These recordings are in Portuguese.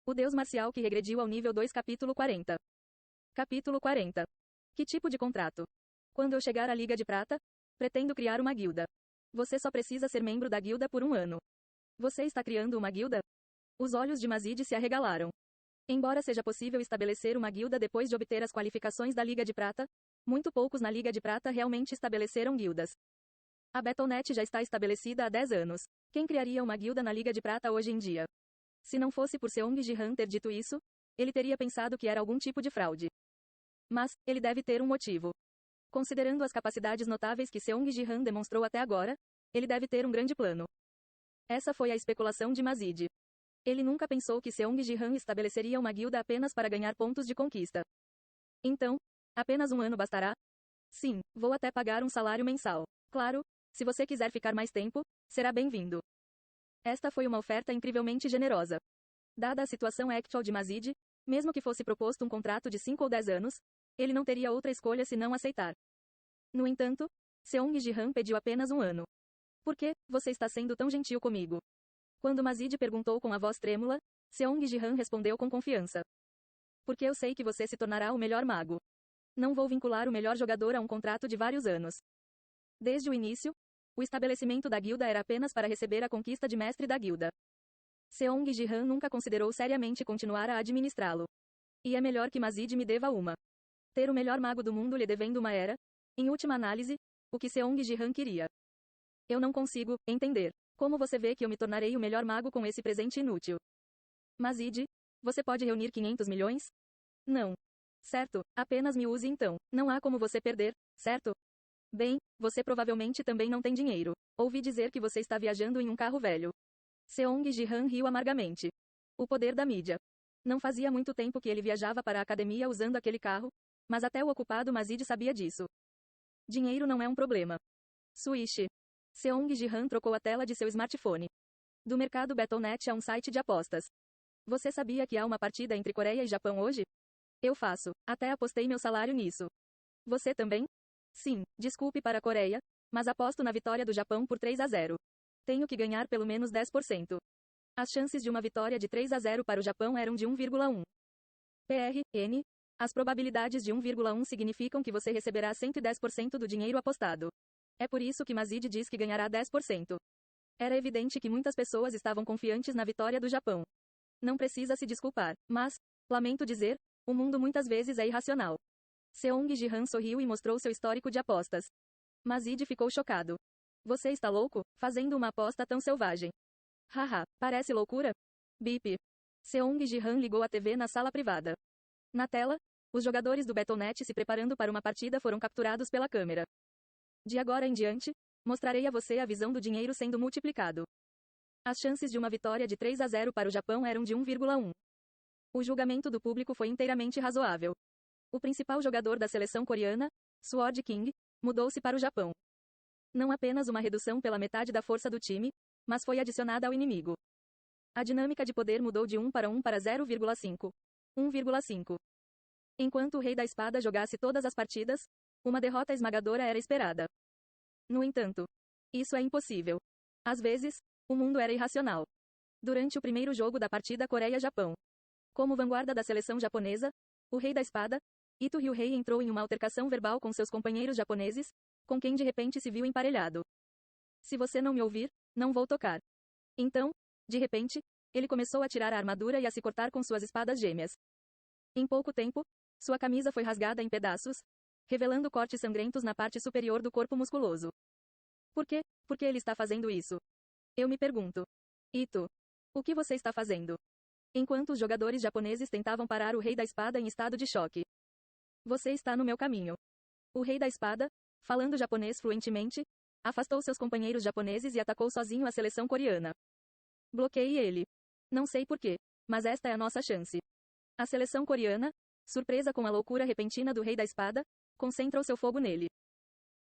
O deus marcial que regrediu ao nível 2 capítulo 40. Capítulo 40. Que tipo de contrato? Quando eu chegar à Liga de Prata, pretendo criar uma guilda. Você só precisa ser membro da guilda por um ano. Você está criando uma guilda? Os olhos de Mazid se arregalaram. Embora seja possível estabelecer uma guilda depois de obter as qualificações da Liga de Prata, muito poucos na Liga de Prata realmente estabeleceram guildas. A Battle.net já está estabelecida há 10 anos. Quem criaria uma guilda na Liga de Prata hoje em dia? Se não fosse por Seong Ji-han ter dito isso, ele teria pensado que era algum tipo de fraude. Mas, ele deve ter um motivo. Considerando as capacidades notáveis que Seong Ji-han demonstrou até agora, ele deve ter um grande plano. Essa foi a especulação de Mazid. Ele nunca pensou que Seong Ji-han estabeleceria uma guilda apenas para ganhar pontos de conquista. Então, apenas um ano bastará? Sim, vou até pagar um salário mensal. Claro, se você quiser ficar mais tempo, será bem-vindo. Esta foi uma oferta incrivelmente generosa. Dada a situação actual de Mazid, mesmo que fosse proposto um contrato de 5 ou 10 anos, ele não teria outra escolha senão aceitar. No entanto, Seong Ji-han pediu apenas um ano. Por que você está sendo tão gentil comigo? Quando Mazid perguntou com a voz trêmula, Seong Ji-han respondeu com confiança. Porque eu sei que você se tornará o melhor mago. Não vou vincular o melhor jogador a um contrato de vários anos. Desde o início, o estabelecimento da guilda era apenas para receber a conquista de mestre da guilda. Seong Ji-han nunca considerou seriamente continuar a administrá-lo. E é melhor que Mazid me deva uma. Ter o melhor mago do mundo lhe devendo uma era, em última análise, o que Seong Ji-han queria. Eu não consigo entender como você vê que eu me tornarei o melhor mago com esse presente inútil. Mazid, você pode reunir 500 milhões? Não. Certo, apenas me use então. Não há como você perder, certo? Bem, você provavelmente também não tem dinheiro. Ouvi dizer que você está viajando em um carro velho. Seong Ji-han riu amargamente. O poder da mídia. Não fazia muito tempo que ele viajava para a academia usando aquele carro, mas até o ocupado Mazid sabia disso. Dinheiro não é um problema. Switch. Seong Ji-han trocou a tela de seu smartphone. Do mercado Battle.net a um site de apostas. Você sabia que há uma partida entre Coreia e Japão hoje? Eu faço. Até apostei meu salário nisso. Você também? Sim, desculpe para a Coreia, mas aposto na vitória do Japão por 3-0. Tenho que ganhar pelo menos 10%. As chances de uma vitória de 3-0 para o Japão eram de 1,1. PRN. As probabilidades de 1,1 significam que você receberá 110% do dinheiro apostado. É por isso que Mazid diz que ganhará 10%. Era evidente que muitas pessoas estavam confiantes na vitória do Japão. Não precisa se desculpar, mas, lamento dizer, o mundo muitas vezes é irracional. Seong Ji-han sorriu e mostrou seu histórico de apostas. Mazid ficou chocado. Você está louco, fazendo uma aposta tão selvagem? Haha, parece loucura? Bip. Seong Ji-han ligou a TV na sala privada. Na tela, os jogadores do Battle.net se preparando para uma partida foram capturados pela câmera. De agora em diante, mostrarei a você a visão do dinheiro sendo multiplicado. As chances de uma vitória de 3-0 para o Japão eram de 1,1. O julgamento do público foi inteiramente razoável. O principal jogador da seleção coreana, Sword King, mudou-se para o Japão. Não apenas uma redução pela metade da força do time, mas foi adicionada ao inimigo. A dinâmica de poder mudou de 1 para 0,5. 1,5. Enquanto o Rei da Espada jogasse todas as partidas, uma derrota esmagadora era esperada. No entanto, isso é impossível. Às vezes, o mundo era irracional. Durante o primeiro jogo da partida Coreia-Japão, como vanguarda da seleção japonesa, o Rei da Espada, Ito Ryu-hei entrou em uma altercação verbal com seus companheiros japoneses, com quem de repente se viu emparelhado. Se você não me ouvir, não vou tocar. Então, de repente, ele começou a tirar a armadura e a se cortar com suas espadas gêmeas. Em pouco tempo, sua camisa foi rasgada em pedaços, revelando cortes sangrentos na parte superior do corpo musculoso. Por quê? Por que ele está fazendo isso? Eu me pergunto. Ito. O que você está fazendo? Enquanto os jogadores japoneses tentavam parar o Rei da Espada em estado de choque. Você está no meu caminho. O Rei da Espada, falando japonês fluentemente, afastou seus companheiros japoneses e atacou sozinho a seleção coreana. Bloqueie ele. Não sei porquê, mas esta é a nossa chance. A seleção coreana, surpresa com a loucura repentina do Rei da Espada, concentra o seu fogo nele.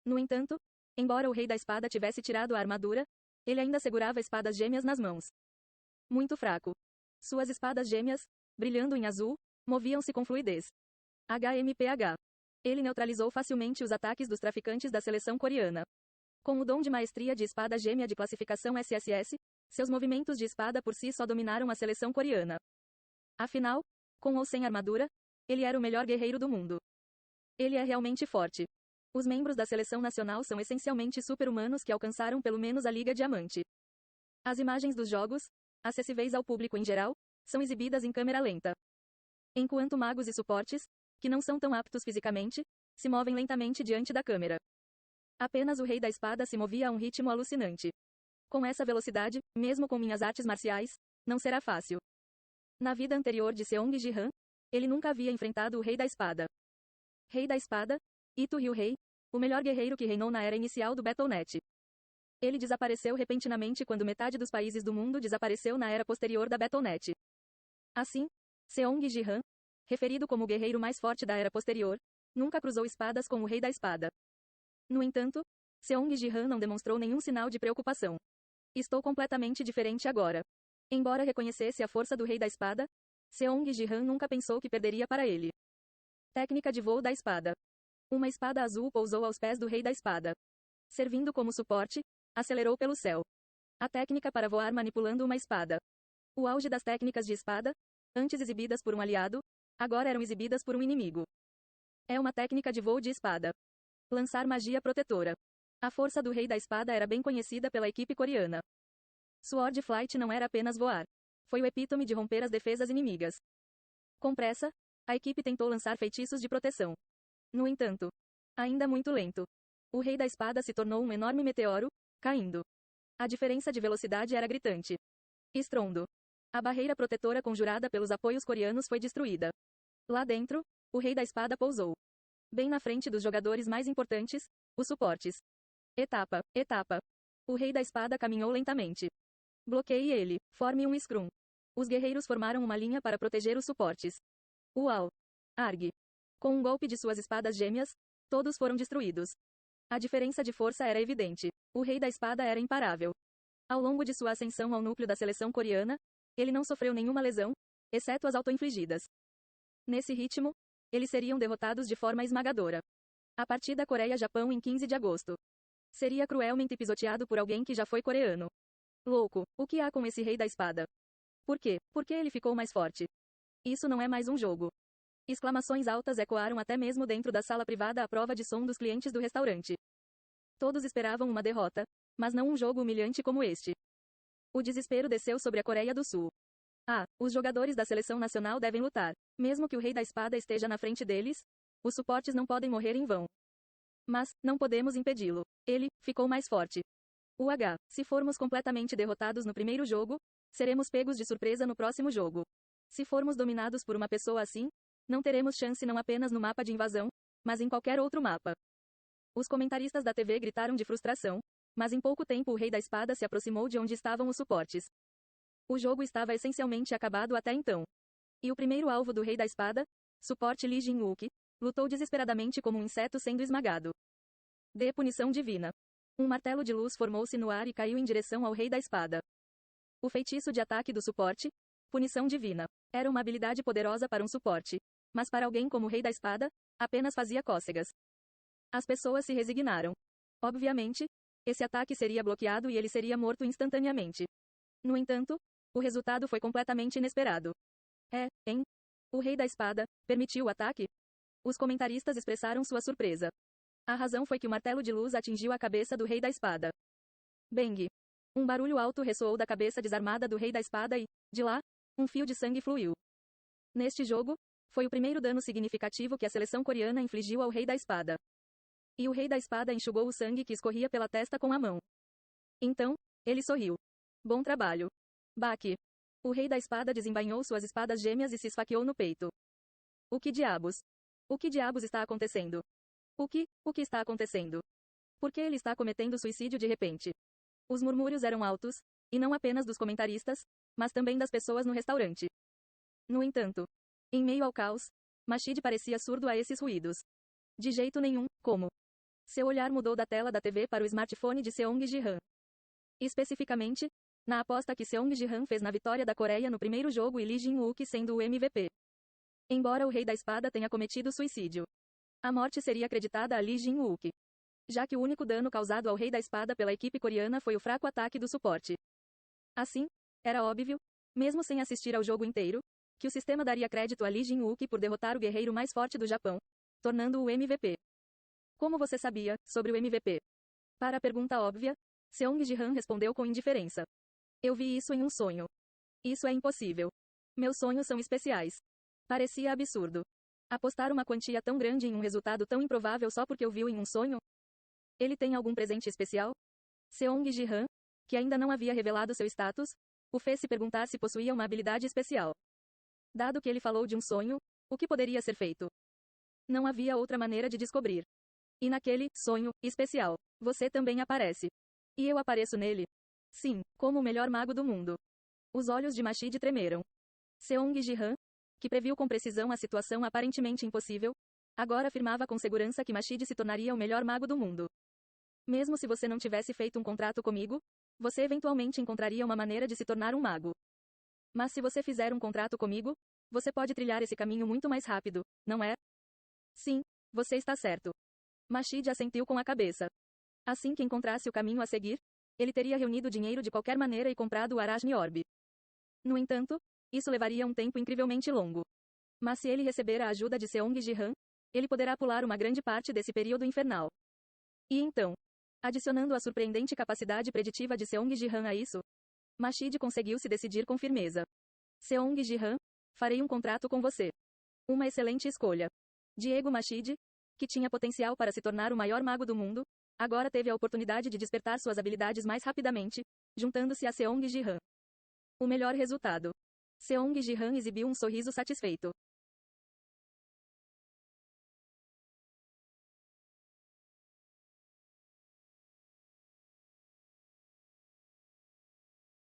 No entanto, embora o Rei da Espada tivesse tirado a armadura, ele ainda segurava espadas gêmeas nas mãos. Muito fraco. Suas espadas gêmeas, brilhando em azul, moviam-se com fluidez. HMPH. Ele neutralizou facilmente os ataques dos traficantes da seleção coreana. Com o dom de maestria de espada gêmea de classificação SSS, seus movimentos de espada por si só dominaram a seleção coreana. Afinal, com ou sem armadura, ele era o melhor guerreiro do mundo. Ele é realmente forte. Os membros da seleção nacional são essencialmente super-humanos que alcançaram pelo menos a Liga Diamante. As imagens dos jogos, acessíveis ao público em geral, são exibidas em câmera lenta. Enquanto magos e suportes, que não são tão aptos fisicamente, se movem lentamente diante da câmera. Apenas o Rei da Espada se movia a um ritmo alucinante. Com essa velocidade, mesmo com minhas artes marciais, não será fácil. Na vida anterior de Seong Ji-han, ele nunca havia enfrentado o Rei da Espada. Rei da Espada, Ito Ryu-Rei, o melhor guerreiro que reinou na era inicial do Battle.net. Ele desapareceu repentinamente quando metade dos países do mundo desapareceu na era posterior da Battle.net. Assim, Seong Ji-han, referido como o guerreiro mais forte da era posterior, nunca cruzou espadas com o Rei da Espada. No entanto, Seong Ji-han não demonstrou nenhum sinal de preocupação. Estou completamente diferente agora. Embora reconhecesse a força do Rei da Espada, Seong Ji-han nunca pensou que perderia para ele. Técnica de voo da espada. Uma espada azul pousou aos pés do Rei da Espada. Servindo como suporte, acelerou pelo céu. A técnica para voar manipulando uma espada. O auge das técnicas de espada, antes exibidas por um aliado, agora eram exibidas por um inimigo. É uma técnica de voo de espada. Lançar magia protetora. A força do Rei da Espada era bem conhecida pela equipe coreana. Sword Flight não era apenas voar. Foi o epítome de romper as defesas inimigas. Com pressa, a equipe tentou lançar feitiços de proteção. No entanto, ainda muito lento. O Rei da Espada se tornou um enorme meteoro, caindo. A diferença de velocidade era gritante. Estrondo. A barreira protetora conjurada pelos apoios coreanos foi destruída. Lá dentro, o Rei da Espada pousou. Bem na frente dos jogadores mais importantes, os suportes. Etapa. O Rei da Espada caminhou lentamente. Bloqueie ele, forme um scrum. Os guerreiros formaram uma linha para proteger os suportes. Uau! Arg. Com um golpe de suas espadas gêmeas, todos foram destruídos. A diferença de força era evidente. O Rei da Espada era imparável. Ao longo de sua ascensão ao núcleo da seleção coreana, ele não sofreu nenhuma lesão, exceto as auto-infligidas. Nesse ritmo, eles seriam derrotados de forma esmagadora. A partida Coreia-Japão em 15 de agosto. Seria cruelmente pisoteado por alguém que já foi coreano. Louco, o que há com esse Rei da Espada? Por quê? Por que ele ficou mais forte? Isso não é mais um jogo. Exclamações altas ecoaram até mesmo dentro da sala privada à prova de som dos clientes do restaurante. Todos esperavam uma derrota, mas não um jogo humilhante como este. O desespero desceu sobre a Coreia do Sul. Os jogadores da seleção nacional devem lutar. Mesmo que o Rei da Espada esteja na frente deles, os suportes não podem morrer em vão. Mas, não podemos impedi-lo. Ele ficou mais forte. Se formos completamente derrotados no primeiro jogo, seremos pegos de surpresa no próximo jogo. Se formos dominados por uma pessoa assim, não teremos chance não apenas no mapa de invasão, mas em qualquer outro mapa. Os comentaristas da TV gritaram de frustração, mas em pouco tempo o Rei da Espada se aproximou de onde estavam os suportes. O jogo estava essencialmente acabado até então. E o primeiro alvo do Rei da Espada, suporte Lee Jin-wook, lutou desesperadamente como um inseto sendo esmagado. Punição divina. Um martelo de luz formou-se no ar e caiu em direção ao Rei da Espada. O feitiço de ataque do suporte, punição divina, era uma habilidade poderosa para um suporte. Mas para alguém como o Rei da Espada, apenas fazia cócegas. As pessoas se resignaram. Obviamente, esse ataque seria bloqueado e ele seria morto instantaneamente. No entanto, o resultado foi completamente inesperado. O Rei da Espada permitiu o ataque? Os comentaristas expressaram sua surpresa. A razão foi que o martelo de luz atingiu a cabeça do Rei da Espada. Bang! Um barulho alto ressoou da cabeça desarmada do Rei da Espada e, de lá, um fio de sangue fluiu. Neste jogo, foi o primeiro dano significativo que a seleção coreana infligiu ao Rei da Espada. E o Rei da Espada enxugou o sangue que escorria pela testa com a mão. Então, ele sorriu. Bom trabalho. Baque. O Rei da Espada desembainhou suas espadas gêmeas e se esfaqueou no peito. O que diabos? O que diabos está acontecendo? O que está acontecendo? Por que ele está cometendo suicídio de repente? Os murmúrios eram altos, e não apenas dos comentaristas, mas também das pessoas no restaurante. No entanto, em meio ao caos, Mashid parecia surdo a esses ruídos. De jeito nenhum, como? Seu olhar mudou da tela da TV para o smartphone de Seong Ji-han. Especificamente, na aposta que Seong Ji-han fez na vitória da Coreia no primeiro jogo e Lee Jin-wook sendo o MVP. Embora o Rei da Espada tenha cometido suicídio, a morte seria acreditada a Lee Jin-wook, já que o único dano causado ao Rei da Espada pela equipe coreana foi o fraco ataque do suporte. Assim, era óbvio, mesmo sem assistir ao jogo inteiro, que o sistema daria crédito a Lee Jin-wook por derrotar o guerreiro mais forte do Japão, tornando-o MVP. Como você sabia sobre o MVP? Para a pergunta óbvia, Seong Ji-han respondeu com indiferença. Eu vi isso em um sonho. Isso é impossível. Meus sonhos são especiais. Parecia absurdo. Apostar uma quantia tão grande em um resultado tão improvável só porque eu vi em um sonho? Ele tem algum presente especial? Seong Ji-han, que ainda não havia revelado seu status, o fez se perguntar se possuía uma habilidade especial. Dado que ele falou de um sonho, o que poderia ser feito? Não havia outra maneira de descobrir. E naquele sonho especial, você também aparece. E eu apareço nele? Sim, como o melhor mago do mundo. Os olhos de Mashid tremeram. Seong Ji-han, que previu com precisão a situação aparentemente impossível, agora afirmava com segurança que Mashid se tornaria o melhor mago do mundo. Mesmo se você não tivesse feito um contrato comigo, você eventualmente encontraria uma maneira de se tornar um mago. Mas se você fizer um contrato comigo, você pode trilhar esse caminho muito mais rápido, não é? Sim, você está certo. Mashid assentiu com a cabeça. Assim que encontrasse o caminho a seguir, ele teria reunido dinheiro de qualquer maneira e comprado o Arachne Orb. No entanto, isso levaria um tempo incrivelmente longo. Mas se ele receber a ajuda de Seong Ji-han, ele poderá pular uma grande parte desse período infernal. E então, adicionando a surpreendente capacidade preditiva de Seong Ji-han a isso, Mashid conseguiu se decidir com firmeza. Seong Ji-han, farei um contrato com você. Uma excelente escolha. Diego Mashid, que tinha potencial para se tornar o maior mago do mundo, agora teve a oportunidade de despertar suas habilidades mais rapidamente, juntando-se a Seong Ji-han. O melhor resultado. Seong Ji-han exibiu um sorriso satisfeito.